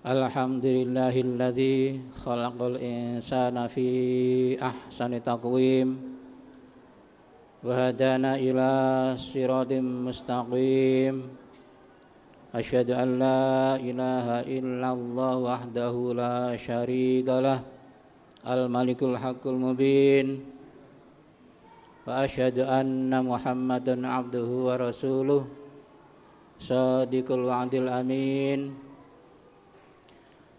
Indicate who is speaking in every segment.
Speaker 1: Alhamdulillahilladzi khalaqal insana fi ahsani taqwim wa hadana ila siratim mustaqim. Asyhadu an la ilaha illallah wahdahu la syarikalah al-malikul haqqul mubin. Wa asyhadu anna Muhammadan abduhu wa rasuluh shadiqul wa'dil amin.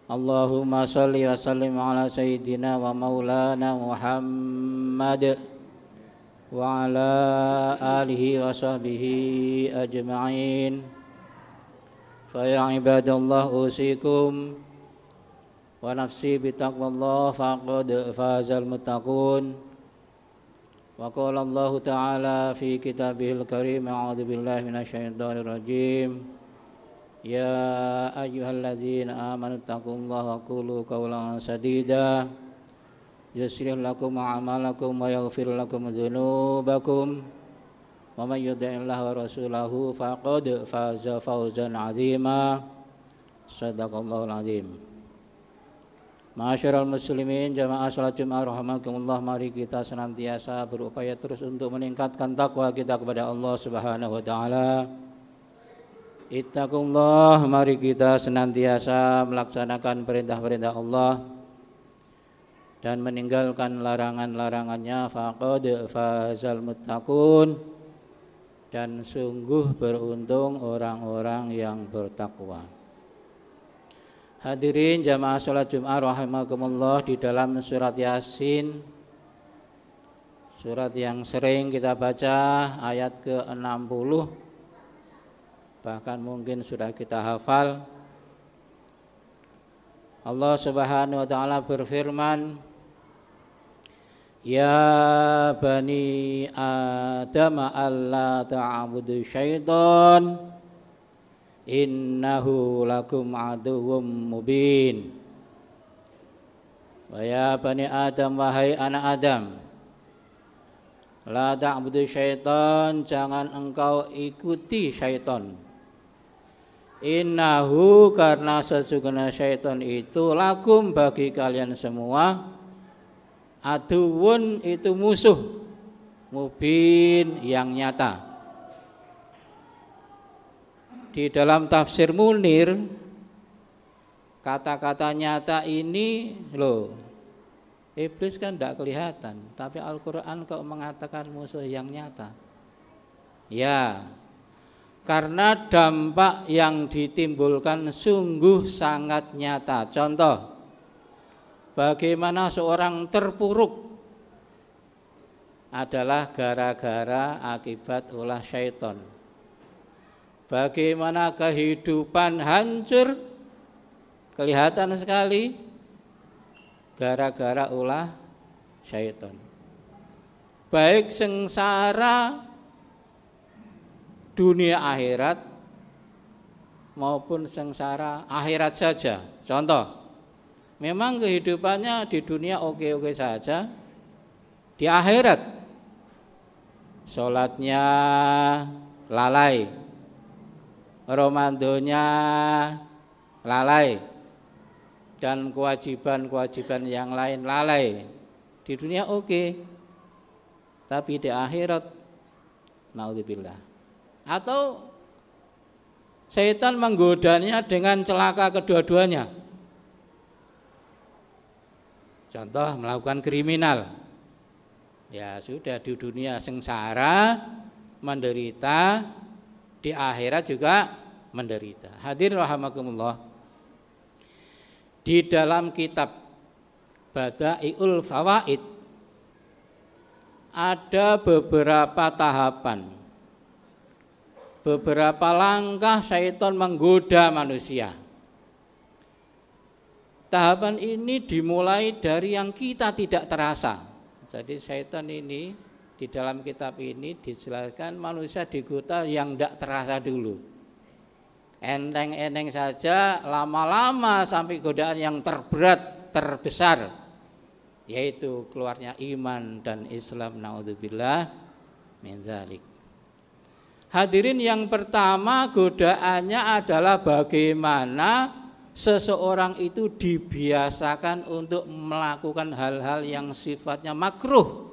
Speaker 1: Allahumma sholli wa sallim ala sayyidina wa maulana Muhammad wa ala alihi wa sahbihi ajma'in. Fa ya ibadallah usikum wa nafsi bitaqwallah faqad fazal muttaqun. Wa qala Allah ta'ala fi kitabihil karim a'udzu billahi minasyaitonir rajim. Ya ayyuhalladzina amanu taqullaha wa qulu qawlan sadida yuslih lakum a'malakum wa yaghfir lakum dzunubakum wa may yuti'illaha wa rasulahu faqad faza fawzan 'azima. Shadaqallahul 'azim. Ma'asyiral muslimin jamaah salat Jumat rahimakumullah, mari kita senantiasa berupaya terus untuk meningkatkan takwa kita kepada Allah Subhanahu wa taala. Ittaqullah, mari kita senantiasa melaksanakan perintah-perintah Allah dan meninggalkan larangan-larangannya. Faqad fazal muttaqun, dan sungguh beruntung orang-orang yang bertakwa. Hadirin jamaah salat Jumat rahimakumullah, di dalam surat Yasin, surat yang sering kita baca, ayat ke-60, bahkan mungkin sudah kita hafal. Allah Subhanahu wa taala berfirman, Ya bani Adam alla ta'budu syaitan innahu lakum aduwwum mubin. Wa ya bani Adam, wahai anak Adam, la ta'budu syaitan, jangan engkau ikuti syaitan. Innahu, karena sesungguhnya syaitan itu, lakum, bagi kalian semua, aduwun, itu musuh, mubin, yang nyata. Di dalam tafsir Munir, kata-kata nyata ini loh, iblis kan tidak kelihatan, tapi Al-Quran kok mengatakan musuh yang nyata. Ya, karena dampak yang ditimbulkan sungguh sangat nyata. Contoh, bagaimana seorang terpuruk adalah gara-gara akibat ulah syaitan. Bagaimana kehidupan hancur, kelihatan sekali gara-gara ulah syaitan. Baik sengsara dunia akhirat maupun sengsara akhirat saja. Contoh, memang kehidupannya di dunia oke-oke saja, di akhirat sholatnya lalai, Ramadannya lalai, dan kewajiban-kewajiban yang lain lalai. Di dunia oke, tapi di akhirat naudzubillah. Atau syaitan menggodanya dengan celaka kedua-duanya. Contoh, melakukan kriminal. Ya sudah, di dunia sengsara, menderita, di akhirat juga menderita. Hadirin rahimakumullah, di dalam kitab Bada'iul Fawaid ada beberapa tahapan, beberapa langkah syaitan menggoda manusia. Tahapan ini dimulai dari yang kita tidak terasa. Jadi syaitan ini di dalam kitab ini dijelaskan manusia digoda yang tidak terasa dulu. Enteng-enteng saja, lama-lama sampai godaan yang terberat, terbesar, yaitu keluarnya iman dan Islam, naudzubillah min dzalik. Hadirin, yang pertama godaannya adalah bagaimana seseorang itu dibiasakan untuk melakukan hal-hal yang sifatnya makruh.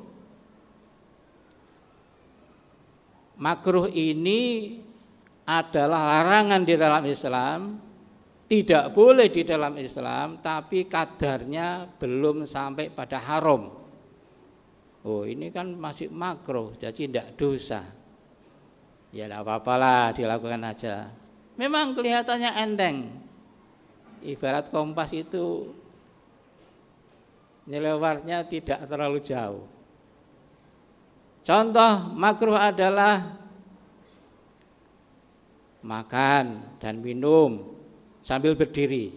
Speaker 1: Makruh ini adalah larangan di dalam Islam, tidak boleh di dalam Islam, tapi kadarnya belum sampai pada haram. Oh, ini kan masih makruh, jadi tidak dosa. Ya tidak apa-apalah, dilakukan aja. Memang kelihatannya enteng. Ibarat kompas itu nyelewatnya tidak terlalu jauh. Contoh makruh adalah makan dan minum sambil berdiri,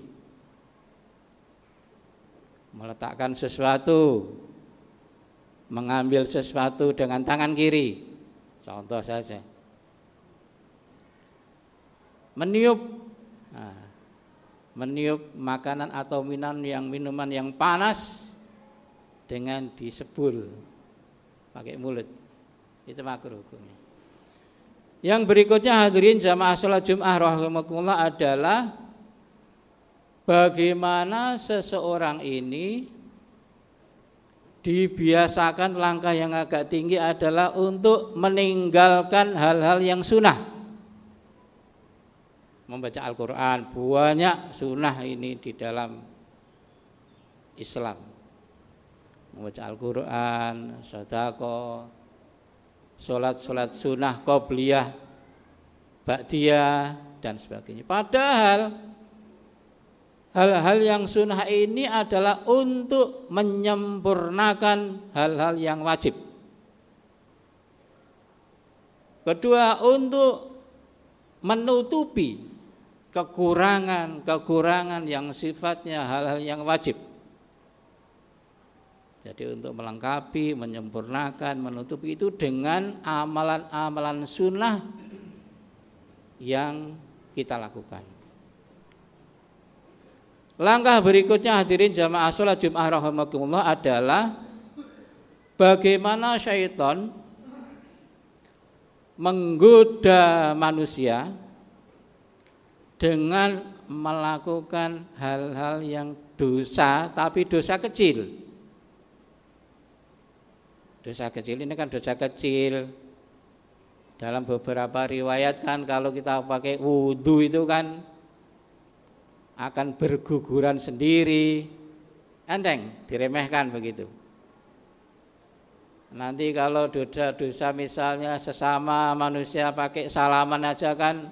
Speaker 1: meletakkan sesuatu, mengambil sesuatu dengan tangan kiri, contoh saja. Meniup makanan atau minuman yang panas dengan disebul pakai mulut, itu makruh hukumnya. Yang berikutnya hadirin jamaah salat Jumat rahimakumullah adalah bagaimana seseorang ini dibiasakan langkah yang agak tinggi adalah untuk meninggalkan hal-hal yang sunnah. Membaca Al-Quran, banyak sunnah ini di dalam Islam. Membaca Al-Quran, sedekah, sholat sunnah, qobliyah, ba'diyah, dan sebagainya. Padahal hal-hal yang sunnah ini adalah untuk menyempurnakan hal-hal yang wajib. Kedua, untuk menutupi kekurangan yang sifatnya hal-hal yang wajib. Jadi untuk melengkapi, menyempurnakan, menutupi itu dengan amalan-amalan sunnah yang kita lakukan. Langkah berikutnya hadirin jamaah sholat Jumat rahimakumullah adalah bagaimana syaitan menggoda manusia dengan melakukan hal-hal yang dosa, tapi dosa kecil. Dosa kecil ini kan dosa kecil. Dalam beberapa riwayat kan kalau kita pakai wudhu itu kan akan berguguran sendiri. Enteng, diremehkan begitu. Nanti kalau dosa misalnya sesama manusia pakai salaman aja kan,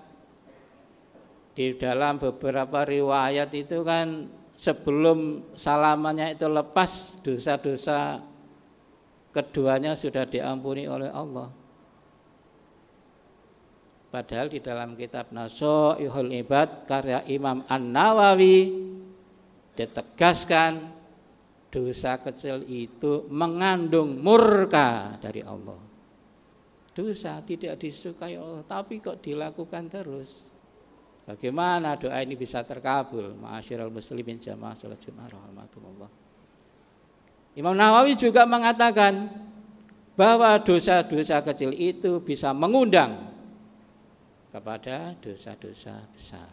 Speaker 1: di dalam beberapa riwayat itu kan sebelum salamannya itu lepas, dosa-dosa keduanya sudah diampuni oleh Allah. Padahal di dalam kitab Nasha'ihul Ibad karya Imam An-Nawawi ditegaskan dosa kecil itu mengandung murka dari Allah. Dosa tidak disukai Allah, tapi kok dilakukan terus. Bagaimana doa ini bisa terkabul? Ma'asyiral muslimin jamaah salat Jumat rahimakumullah. Imam Nawawi juga mengatakan bahwa dosa-dosa kecil itu bisa mengundang kepada dosa-dosa besar.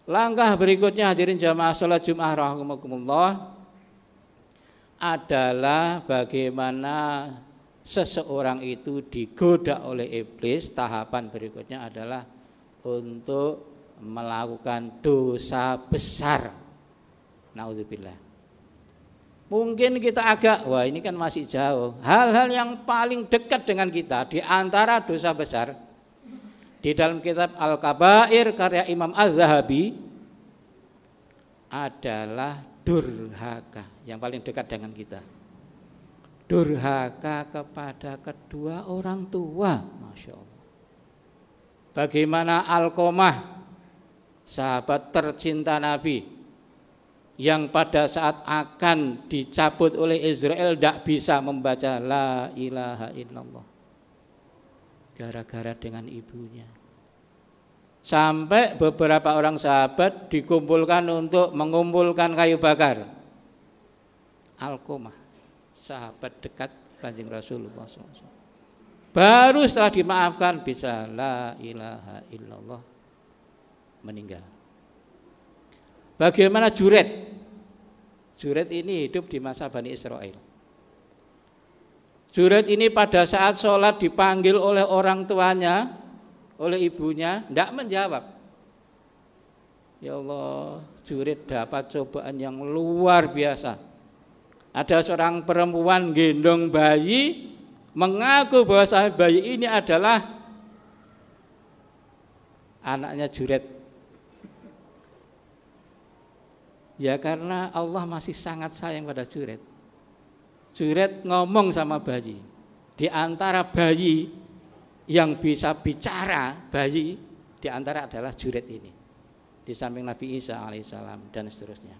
Speaker 1: Langkah berikutnya hadirin jamaah salat Jumat rahimakumullah adalah bagaimana seseorang itu digoda oleh iblis. Tahapan berikutnya adalah untuk melakukan dosa besar. Naudzubillah. Mungkin kita agak, wah ini kan masih jauh. Hal-hal yang paling dekat dengan kita di antara dosa besar di dalam kitab Al-Kabair karya Imam Az-Zahabi adalah durhaka, yang paling dekat dengan kita. Durhaka kepada kedua orang tua, Masya Allah. Bagaimana Alqamah, sahabat tercinta Nabi, yang pada saat akan dicabut oleh Israel tidak bisa membaca la ilaha illallah gara-gara dengan ibunya. Sampai beberapa orang sahabat dikumpulkan untuk mengumpulkan kayu bakar. Alqamah, sahabat dekat Kanjeng Rasulullah SAW. Baru setelah dimaafkan bisa la ilaha illallah meninggal. Bagaimana Juret? Juret ini hidup di masa Bani Israel. Juret ini pada saat sholat dipanggil oleh orang tuanya, oleh ibunya, tidak menjawab. Ya Allah, Juret dapat cobaan yang luar biasa. Ada seorang perempuan gendong bayi, mengaku bahwa bayi ini adalah anaknya Juret. Ya karena Allah masih sangat sayang pada Juret. Juret ngomong sama bayi. Di antara bayi yang bisa bicara, bayi di antara adalah Juret ini. Di samping Nabi Isa alaihissalam dan seterusnya.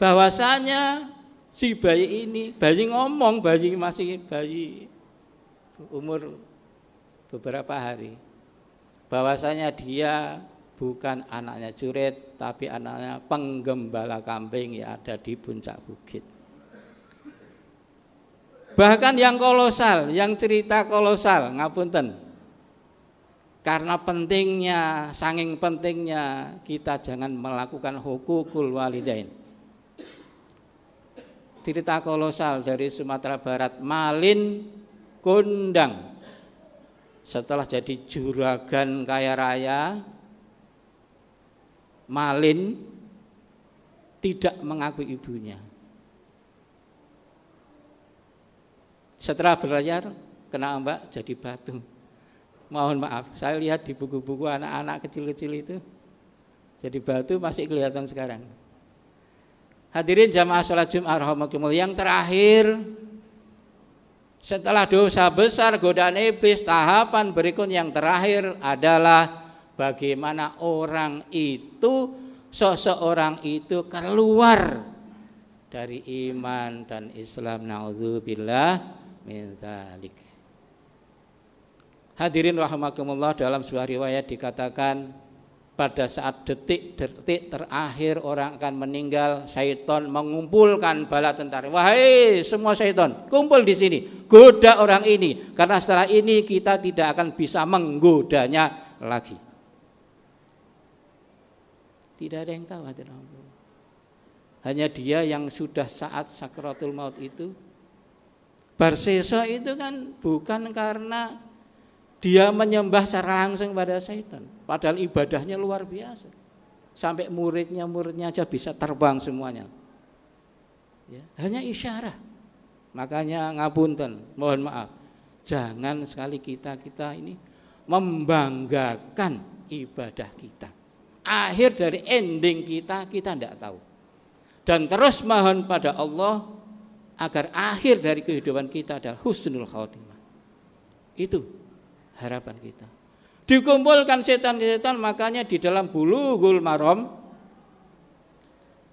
Speaker 1: Bahwasanya si bayi ini, bayi ngomong, bayi masih bayi umur beberapa hari. Bahwasanya dia bukan anaknya Juret, tapi anaknya penggembala kambing yang ada di puncak bukit. Bahkan yang kolosal, yang cerita kolosal, ngapunten. Karena pentingnya, saking pentingnya kita jangan melakukan hukukul walidain. Cerita kolosal dari Sumatera Barat, Malin kondang. Setelah jadi juragan kaya raya, Malin tidak mengakui ibunya. Setelah berlayar, kena ombak jadi batu. Mohon maaf, saya lihat di buku-buku anak-anak kecil-kecil itu, jadi batu masih kelihatan sekarang. Hadirin jamaah sholat Jumat rahimakumullah, yang terakhir, setelah dosa besar godaan iblis, tahapan berikut yang terakhir adalah bagaimana orang itu, seseorang itu keluar dari iman dan Islam. Na'udzubillah min dzalik. Hadirin rahimakumullah, dalam sebuah riwayat dikatakan pada saat detik-detik terakhir orang akan meninggal, syaitan mengumpulkan bala tentara. Wahai semua syaitan, kumpul di sini, goda orang ini, karena setelah ini kita tidak akan bisa menggodanya lagi. Tidak ada yang tahu, hadirin. Hanya dia yang sudah saat sakratul maut itu. Barsesa itu kan bukan karena dia menyembah secara langsung pada syaitan, padahal ibadahnya luar biasa. Sampai muridnya aja bisa terbang semuanya. Ya, hanya isyarat. Makanya ngapunten, mohon maaf. Jangan sekali kita ini membanggakan ibadah kita. Akhir dari ending kita tidak tahu. Dan terus mohon pada Allah agar akhir dari kehidupan kita adalah husnul khatimah. Itu harapan kita. Dikumpulkan setan-setan, makanya di dalam Bulughul Maram,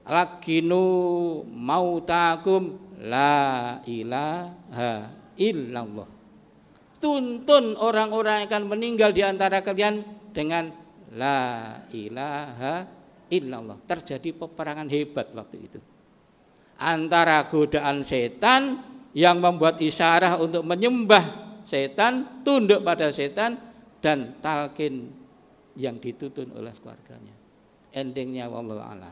Speaker 1: lakinu mautakum la ilaha illallah. Tuntun orang-orang yang akan meninggal di antara kalian dengan la ilaha illallah. Terjadi peperangan hebat waktu itu antara godaan setan yang membuat isyarah untuk menyembah setan, tunduk pada setan, dan talqin yang ditutun oleh keluarganya. Endingnya wallahu alam.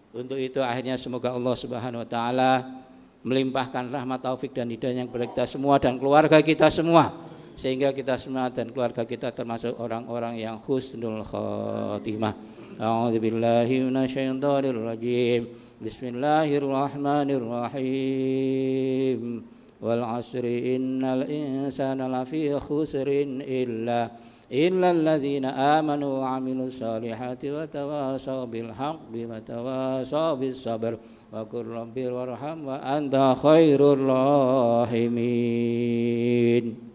Speaker 1: Untuk itu akhirnya semoga Allah Subhanahu wa taala melimpahkan rahmat, taufik dan hidayah yang kepada kita semua dan keluarga kita semua, sehingga kita semua dan keluarga kita termasuk orang-orang yang husnul khatimah. A'udzubillahi minasyaitonir rajim. Bismillahirrahmanirrahim. Wal 'asri innal insana lafi khusrin illa alladzina amanu wa 'amilus solihati wa tawasaw bil haqqi wa tawasaw bis sabr wa qur rabbi warham wa anta khairur rahimin.